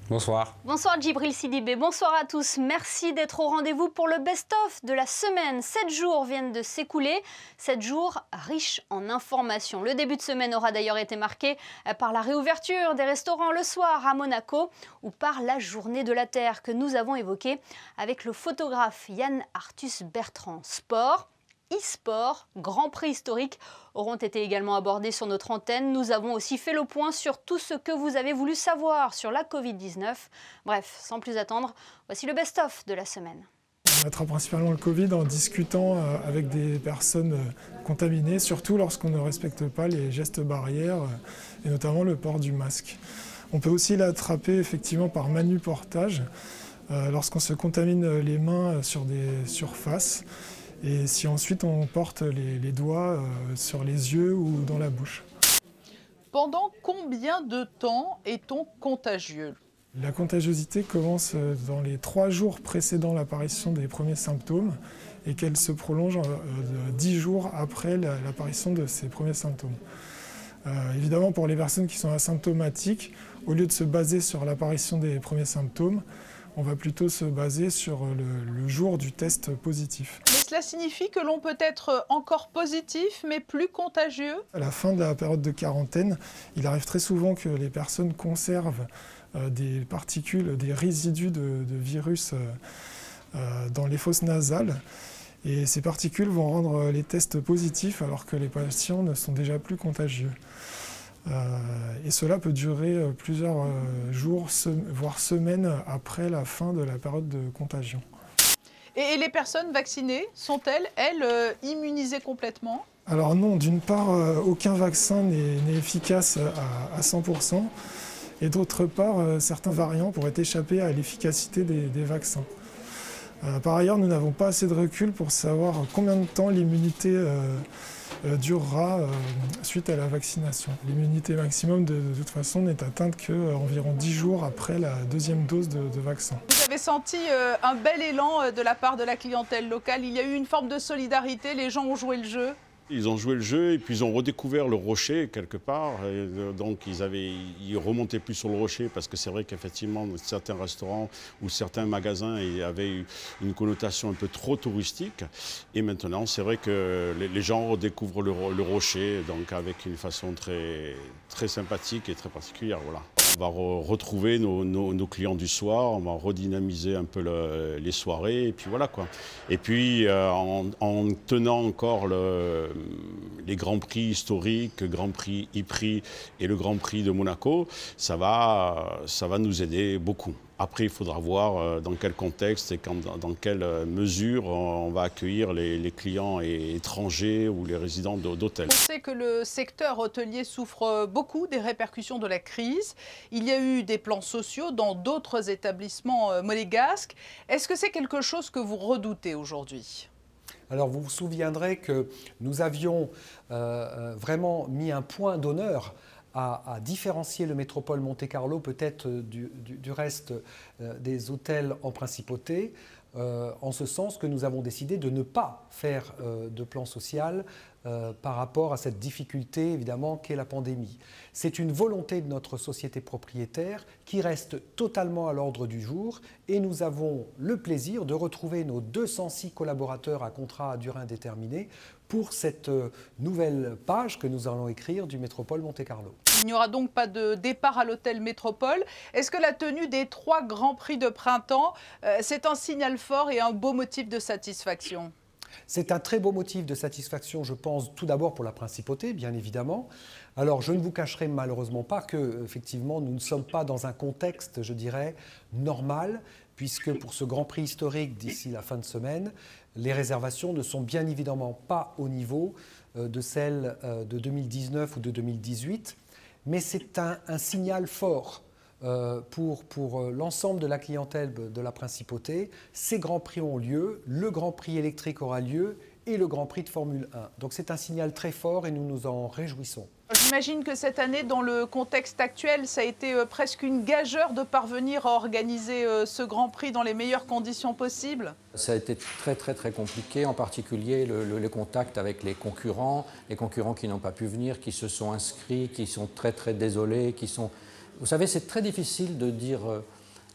Bonsoir. Bonsoir Djibril Sidibé, bonsoir à tous. Merci d'être au rendez-vous pour le best-of de la semaine. 7 jours viennent de s'écouler, 7 jours riches en informations. Le début de semaine aura d'ailleurs été marqué par la réouverture des restaurants le soir à Monaco ou par la journée de la Terre que nous avons évoquée avec le photographe Yann Arthus Bertrand. Sport, e-sport, Grand Prix historique auront été également abordés sur notre antenne. Nous avons aussi fait le point sur tout ce que vous avez voulu savoir sur la Covid-19. Bref, sans plus attendre, voici le best-of de la semaine. On attrape principalement le Covid en discutant avec des personnes contaminées, surtout lorsqu'on ne respecte pas les gestes barrières et notamment le port du masque. On peut aussi l'attraper effectivement par manuportage lorsqu'on se contamine les mains sur des surfaces. Et si ensuite on porte les doigts sur les yeux ou dans la bouche. Pendant combien de temps est-on contagieux? La contagiosité commence dans les 3 jours précédant l'apparition des premiers symptômes et qu'elle se prolonge 10 jours après l'apparition de ces premiers symptômes. Évidemment, pour les personnes qui sont asymptomatiques, au lieu de se baser sur l'apparition des premiers symptômes, on va plutôt se baser sur le jour du test positif. Mais cela signifie que l'on peut être encore positif, mais plus contagieux? À la fin de la période de quarantaine, il arrive très souvent que les personnes conservent des particules, des résidus de virus dans les fosses nasales. Et ces particules vont rendre les tests positifs alors que les patients ne sont déjà plus contagieux. Et cela peut durer plusieurs jours, voire semaines après la fin de la période de contagion. Et les personnes vaccinées, sont-elles, elles, immunisées complètement? Alors non, d'une part, aucun vaccin n'est efficace à 100%. Et d'autre part, certains variants pourraient échapper à l'efficacité des vaccins. Par ailleurs, nous n'avons pas assez de recul pour savoir combien de temps l'immunité durera suite à la vaccination. L'immunité maximum, de toute façon, n'est atteinte qu'environ 10 jours après la deuxième dose de vaccin. Vous avez senti un bel élan de la part de la clientèle locale. Il y a eu une forme de solidarité, les gens ont joué le jeu. Ils ont joué le jeu et puis ils ont redécouvert le rocher quelque part. Et donc ils remontaient plus sur le rocher parce que c'est vrai qu'effectivement certains restaurants ou certains magasins avaient une connotation un peu trop touristique. Et maintenant c'est vrai que les gens redécouvrent le rocher donc avec une façon très sympathique et très particulière. Voilà. On va retrouver nos clients du soir, on va redynamiser un peu les soirées et puis voilà quoi. Et puis en tenant encore les grands prix historiques, Grand Prix, e-prix et le Grand Prix de Monaco, ça va nous aider beaucoup. Après, il faudra voir dans quel contexte et dans quelle mesure on va accueillir les clients étrangers ou les résidents d'hôtels. On sait que le secteur hôtelier souffre beaucoup des répercussions de la crise. Il y a eu des plans sociaux dans d'autres établissements monégasques. Est-ce que c'est quelque chose que vous redoutez aujourd'hui ? Alors vous vous souviendrez que nous avions vraiment mis un point d'honneur à différencier le Métropole Monte-Carlo peut-être du reste des hôtels en principauté, en ce sens que nous avons décidé de ne pas faire de plan social par rapport à cette difficulté évidemment qu'est la pandémie. C'est une volonté de notre société propriétaire qui reste totalement à l'ordre du jour et nous avons le plaisir de retrouver nos 206 collaborateurs à contrat à durée indéterminée pour cette nouvelle page que nous allons écrire du Métropole Monte-Carlo. Il n'y aura donc pas de départ à l'hôtel Métropole. Est-ce que la tenue des 3 grands prix de printemps, c'est un signal fort et un beau motif de satisfaction ? C'est un très beau motif de satisfaction, je pense, tout d'abord pour la principauté, bien évidemment. Alors, je ne vous cacherai malheureusement pas que, effectivement, nous ne sommes pas dans un contexte, je dirais, normal, puisque pour ce Grand Prix historique d'ici la fin de semaine, les réservations ne sont bien évidemment pas au niveau de celles de 2019 ou de 2018, mais c'est un signal fort pour l'ensemble de la clientèle de la Principauté. Ces Grands Prix ont lieu, le Grand Prix électrique aura lieu et le Grand Prix de Formule 1. Donc c'est un signal très fort et nous nous en réjouissons. J'imagine que cette année, dans le contexte actuel, ça a été presque une gageure de parvenir à organiser ce Grand Prix dans les meilleures conditions possibles. Ça a été très compliqué, en particulier le contact avec les concurrents qui n'ont pas pu venir, qui se sont inscrits, qui sont très désolés, qui sont Vous savez, c'est très difficile de dire,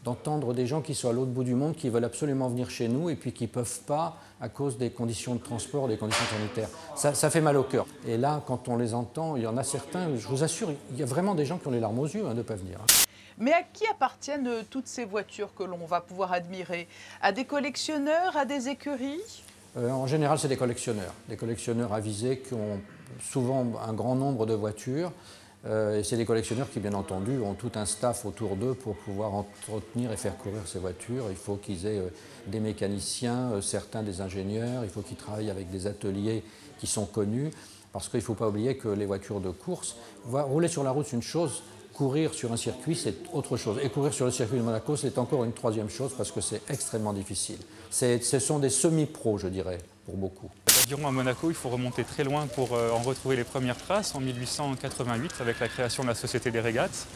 d'entendre des gens qui sont à l'autre bout du monde, qui veulent absolument venir chez nous et puis qui ne peuvent pas à cause des conditions de transport, des conditions sanitaires. Ça fait mal au cœur. Et là, quand on les entend, il y en a certains, je vous assure, il y a vraiment des gens qui ont les larmes aux yeux de ne pas venir. Mais à qui appartiennent toutes ces voitures que l'on va pouvoir admirer? À des collectionneurs, à des écuries? En général, c'est des collectionneurs avisés qui ont souvent un grand nombre de voitures. Et c'est des collectionneurs qui, bien entendu, ont tout un staff autour d'eux pour pouvoir entretenir et faire courir ces voitures. Il faut qu'ils aient des mécaniciens, certains des ingénieurs, il faut qu'ils travaillent avec des ateliers qui sont connus, parce qu'il ne faut pas oublier que les voitures de course, rouler sur la route, c'est une chose, courir sur un circuit, c'est autre chose. Et courir sur le circuit de Monaco, c'est encore une troisième chose, parce que c'est extrêmement difficile. Ce sont des semi-pros, je dirais, pour beaucoup. L'aviron à Monaco, il faut remonter très loin pour en retrouver les premières traces, en 1888, avec la création de la Société des régates.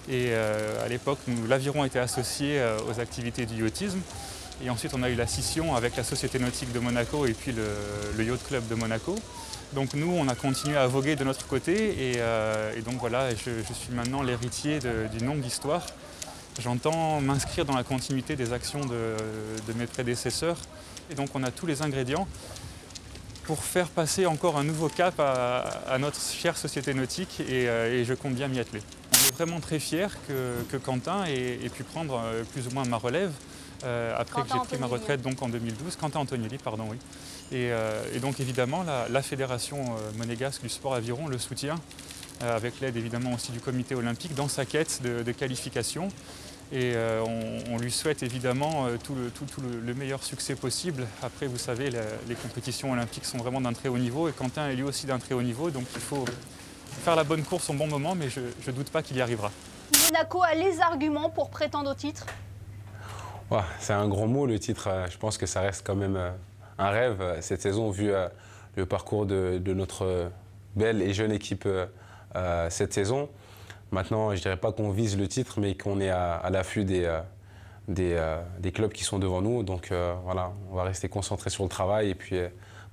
Et à l'époque, l'aviron était associé aux activités du yachtisme. Et ensuite, on a eu la scission avec la Société nautique de Monaco et puis le Yacht Club de Monaco. Donc nous, on a continué à voguer de notre côté. Et donc voilà, je suis maintenant l'héritier d'une longue histoire. J'entends m'inscrire dans la continuité des actions de mes prédécesseurs. Et donc on a tous les ingrédients pour faire passer encore un nouveau cap à notre chère société nautique et je compte bien m'y atteler. On est vraiment très fiers que Quentin ait pu prendre plus ou moins ma relève après que j'ai pris ma retraite donc en 2012. Quentin Antonielli, pardon, oui. Et donc évidemment la Fédération monégasque du sport aviron le soutient avec l'aide évidemment aussi du comité olympique dans sa quête de qualification. Et on lui souhaite évidemment tout le meilleur succès possible. Après, vous savez, les compétitions olympiques sont vraiment d'un très haut niveau et Quentin est lui aussi d'un très haut niveau. Donc il faut faire la bonne course au bon moment, mais je ne doute pas qu'il y arrivera. Monaco a les arguments pour prétendre au titre? Ouais, c'est un grand mot, le titre. Je pense que ça reste quand même un rêve cette saison, vu le parcours de notre belle et jeune équipe cette saison. Maintenant, je ne dirais pas qu'on vise le titre, mais qu'on est à l'affût des clubs qui sont devant nous. Donc voilà, on va rester concentré sur le travail et puis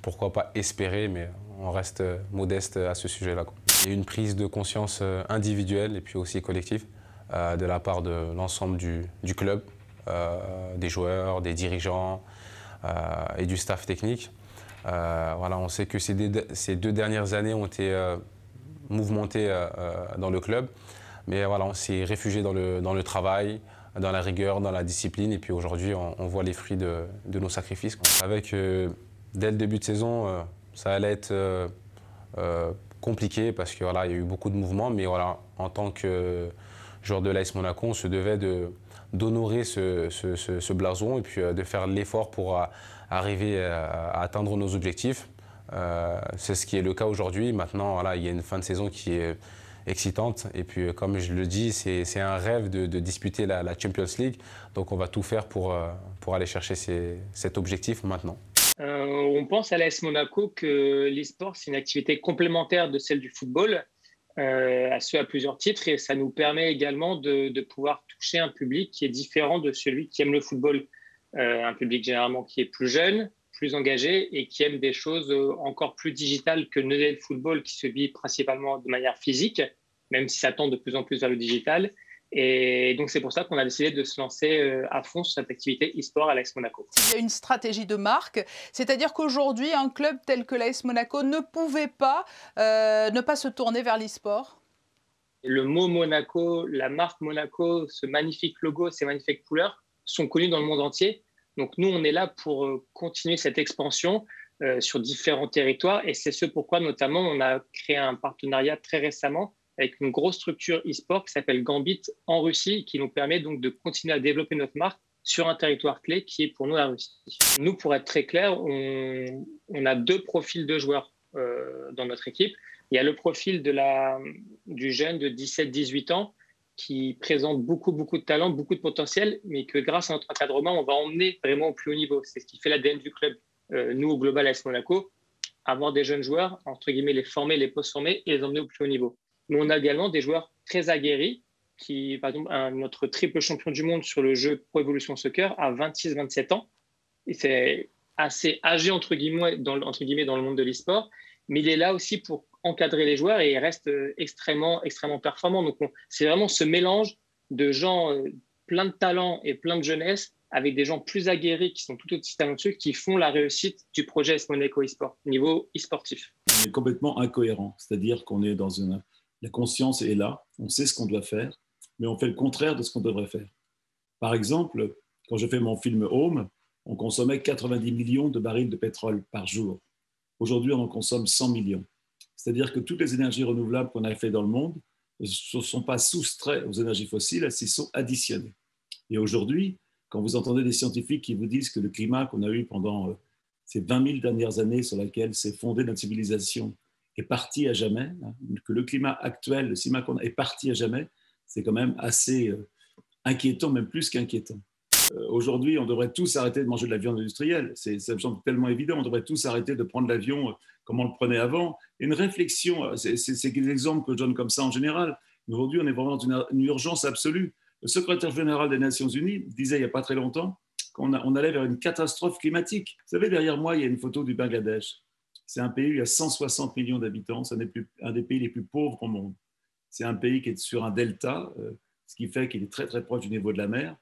pourquoi pas espérer, mais on reste modeste à ce sujet-là. Il y a une prise de conscience individuelle et puis aussi collective de la part de l'ensemble du club, des joueurs, des dirigeants et du staff technique. Voilà, on sait que ces 2 dernières années ont été mouvementées dans le club. Mais voilà, on s'est réfugié dans le travail, dans la rigueur, dans la discipline. Et puis aujourd'hui, on voit les fruits de nos sacrifices. On savait que dès le début de saison, ça allait être compliqué parce qu'il voilà, y a eu beaucoup de mouvements. Mais voilà, en tant que joueur de l'AS Monaco, on se devait d'honorer ce blason et puis de faire l'effort pour arriver à atteindre nos objectifs. C'est ce qui est le cas aujourd'hui. Maintenant, voilà, il y a une fin de saison qui est excitante. Et puis, comme je le dis, c'est un rêve de disputer la Champions League. Donc, on va tout faire pour aller chercher cet objectif maintenant. On pense à l'AS Monaco que l'e-sport, c'est une activité complémentaire de celle du football, à plusieurs titres. Et ça nous permet également de pouvoir toucher un public qui est différent de celui qui aime le football. Un public généralement qui est plus jeune, plus engagé et qui aime des choses encore plus digitales que le football qui se vit principalement de manière physique, même si ça tend de plus en plus vers le digital. Et donc, c'est pour ça qu'on a décidé de se lancer à fond sur cette activité e-sport à l'AS Monaco. Il y a une stratégie de marque, c'est-à-dire qu'aujourd'hui, un club tel que l'AS Monaco ne pouvait pas ne pas se tourner vers l'e-sport. Le mot Monaco, la marque Monaco, ce magnifique logo, ces magnifiques couleurs sont connus dans le monde entier. Donc nous, on est là pour continuer cette expansion sur différents territoires et c'est ce pourquoi notamment on a créé un partenariat très récemment avec une grosse structure e-sport qui s'appelle Gambit en Russie qui nous permet donc de continuer à développer notre marque sur un territoire clé qui est pour nous la Russie. Nous, pour être très clair, on a 2 profils de joueurs dans notre équipe. Il y a le profil du jeune de 17-18 ans qui présente beaucoup de talent, beaucoup de potentiel, mais que grâce à notre encadrement, on va emmener vraiment au plus haut niveau. C'est ce qui fait l'ADN du club. Nous, au Global AS Monaco, avoir des jeunes joueurs, entre guillemets, les former, les post-former et les emmener au plus haut niveau. Mais on a également des joueurs très aguerris, qui, par exemple, notre triple champion du monde sur le jeu Pro Evolution Soccer à 26-27 ans. Et c'est assez âgé, entre guillemets, dans le monde de l'e-sport, mais il est là aussi pour encadrer les joueurs et ils restent extrêmement performants. Donc, c'est vraiment ce mélange de gens plein de talent et plein de jeunesse avec des gens plus aguerris qui sont tout aussi talentueux qui font la réussite du projet AS Monaco eSport, niveau e-sportif. On est complètement incohérent, c'est-à-dire qu'on est dans la conscience est là, on sait ce qu'on doit faire, mais on fait le contraire de ce qu'on devrait faire. Par exemple, quand je fais mon film Home, on consommait 90 millions de barils de pétrole par jour. Aujourd'hui, on en consomme 100 millions. C'est-à-dire que toutes les énergies renouvelables qu'on a fait dans le monde ne sont pas soustraits aux énergies fossiles, elles s'y sont additionnées. Et aujourd'hui, quand vous entendez des scientifiques qui vous disent que le climat qu'on a eu pendant ces 20 000 dernières années sur laquelle s'est fondée notre civilisation est parti à jamais, hein, que le climat actuel, le climat qu'on a est parti à jamais, c'est quand même assez inquiétant, même plus qu'inquiétant. Aujourd'hui, on devrait tous arrêter de manger de la viande industrielle. Ça me semble tellement évident. On devrait tous arrêter de prendre l'avion comme on le prenait avant. Et une réflexion, c'est des exemples que je donne comme ça en général. Aujourd'hui, on est vraiment dans une urgence absolue. Le secrétaire général des Nations Unies disait il n'y a pas très longtemps qu'on allait vers une catastrophe climatique. Vous savez, derrière moi, il y a une photo du Bangladesh. C'est un pays où il y a 160 millions d'habitants. C'est un des pays les plus pauvres au monde. C'est un pays qui est sur un delta, ce qui fait qu'il est très, très proche du niveau de la mer.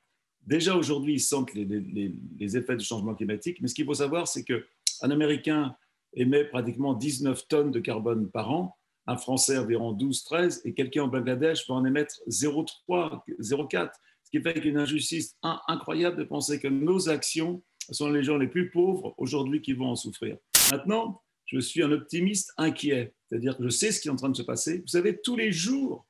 Déjà aujourd'hui, ils sentent les effets du changement climatique. Mais ce qu'il faut savoir, c'est qu'un Américain émet pratiquement 19 tonnes de carbone par an, un Français environ 12-13, et quelqu'un au Bangladesh peut en émettre 0,3, 0,4. Ce qui fait qu'il y a une injustice incroyable de penser que nos actions sont les gens les plus pauvres aujourd'hui qui vont en souffrir. Maintenant, je suis un optimiste inquiet, c'est-à-dire que je sais ce qui est en train de se passer. Vous savez, tous les jours,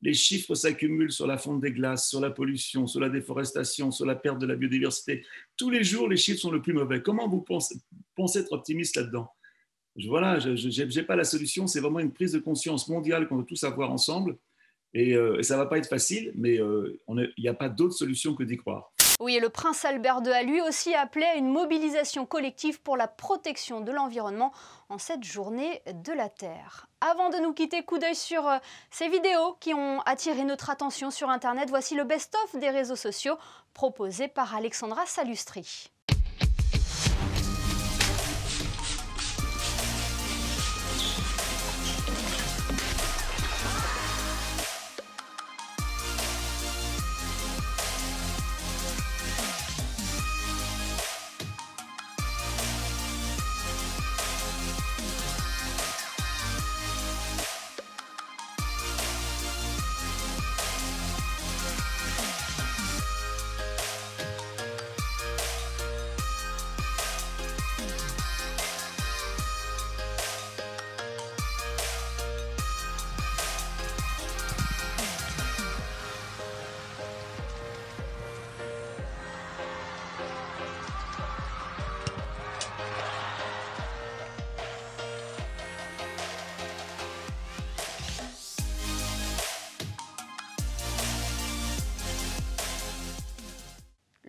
les chiffres s'accumulent sur la fonte des glaces, sur la pollution, sur la déforestation, sur la perte de la biodiversité. Tous les jours, les chiffres sont le plus mauvais. Comment vous pensez être optimiste là-dedans ? Voilà, je n'ai pas la solution. C'est vraiment une prise de conscience mondiale qu'on doit tous avoir ensemble. Et ça ne va pas être facile, mais il n'y a pas d'autre solution que d'y croire. Oui, et le prince Albert II a lui aussi appelé à une mobilisation collective pour la protection de l'environnement en cette journée de la Terre. Avant de nous quitter, coup d'œil sur ces vidéos qui ont attiré notre attention sur Internet. Voici le best-of des réseaux sociaux proposé par Alexandra Salustri.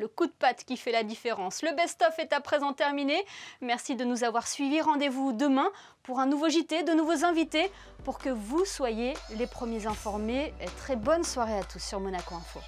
Le coup de patte qui fait la différence. Le best-of est à présent terminé. Merci de nous avoir suivis. Rendez-vous demain pour un nouveau JT, de nouveaux invités, pour que vous soyez les premiers informés. Et très bonne soirée à tous sur Monaco Info.